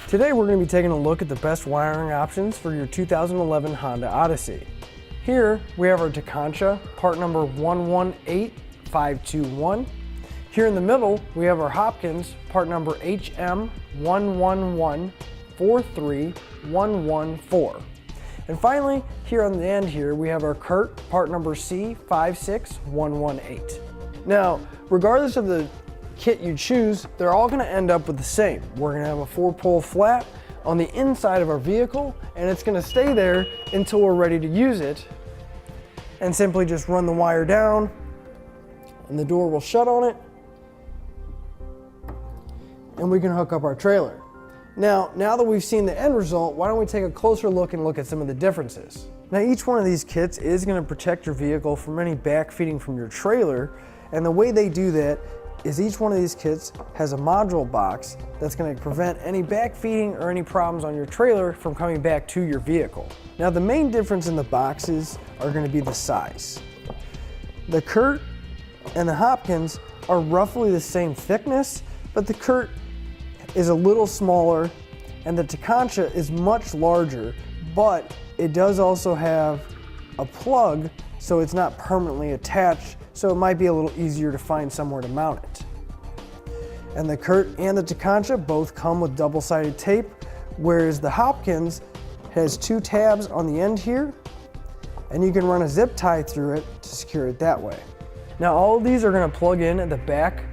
Today we're going to be taking a look at the best wiring options for your 2011 Honda Odyssey. Here we have our Tekonsha, part number 118521. Here in the middle we have our Hopkins, part number HM11143114. And finally, here on the end here, we have our Curt, part number C56118. Now, regardless of the kit you choose, they're all going to end up with the same. We're going to have a 4-pole flat on the inside of our vehicle, and it's going to stay there until we're ready to use it. And simply just run the wire down, and the door will shut on it, and we can hook up our trailer. Now that we've seen the end result, why don't we take a closer look and look at some of the differences. Now, each one of these kits is going to protect your vehicle from any backfeeding from your trailer, and the way they do that is each one of these kits has a module box that's going to prevent any backfeeding or any problems on your trailer from coming back to your vehicle. Now, the main difference in the boxes are going to be the size. The Curt and the Hopkins are roughly the same thickness, but the Curt is a little smaller and the Tekonsha is much larger, but it does also have a plug, so it's not permanently attached, so it might be a little easier to find somewhere to mount it. And the Curt and the Tekonsha both come with double-sided tape, whereas the Hopkins has 2 tabs on the end here, and you can run a zip tie through it to secure it that way. Now, all of these are going to plug in at the back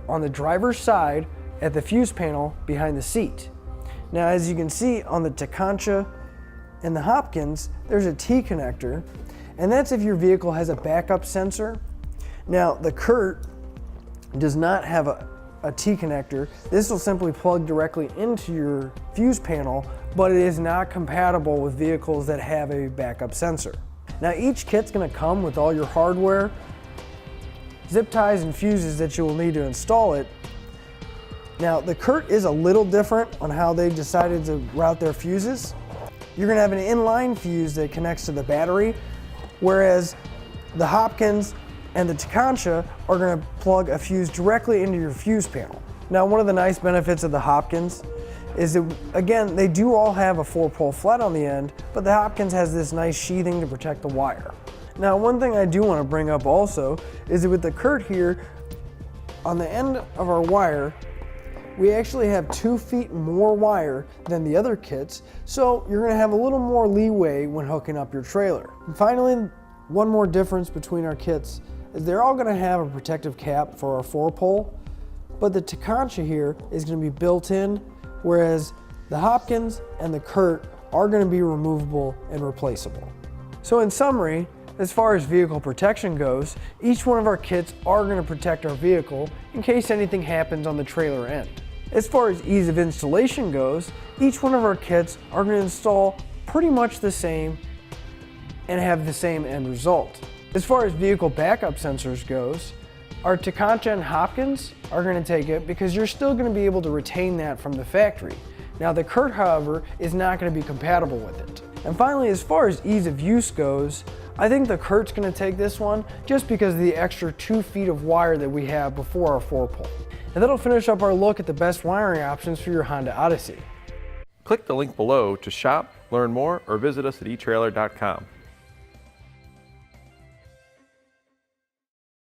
on the driver's side at the fuse panel behind the seat. Now, as you can see on the Tekonsha and the Hopkins, there's a T-connector, and that's if your vehicle has a backup sensor. Now, the Curt does not have a T-connector. This will simply plug directly into your fuse panel, but it is not compatible with vehicles that have a backup sensor. Now, each kit's going to come with all your hardware, zip ties, and fuses that you will need to install it. Now, the Curt is a little different on how they decided to route their fuses. You're going to have an inline fuse that connects to the battery, whereas the Hopkins and the Tekonsha are going to plug a fuse directly into your fuse panel. Now, one of the nice benefits of the Hopkins is that, again, they do all have a 4-pole flat on the end, but the Hopkins has this nice sheathing to protect the wire. Now, one thing I do want to bring up also is that with the Curt here, on the end of our wire, we actually have 2 feet more wire than the other kits, so you're going to have a little more leeway when hooking up your trailer. And finally, one more difference between our kits is they're all going to have a protective cap for our 4-pole, but the Tekonsha here is going to be built in, whereas the Hopkins and the Curt are going to be removable and replaceable. So in summary, as far as vehicle protection goes, each one of our kits are going to protect our vehicle in case anything happens on the trailer end. As far as ease of installation goes, each one of our kits are going to install pretty much the same and have the same end result. As far as vehicle backup sensors goes, our Tekonsha and Hopkins are going to take it because you're still going to be able to retain that from the factory. Now, the Curt, however, is not going to be compatible with it. And finally, as far as ease of use goes, I think the Curt's going to take this one just because of the extra 2 feet of wire that we have before our 4-pole. And that'll finish up our look at the best wiring options for your Honda Odyssey. Click the link below to shop, learn more, or visit us at etrailer.com.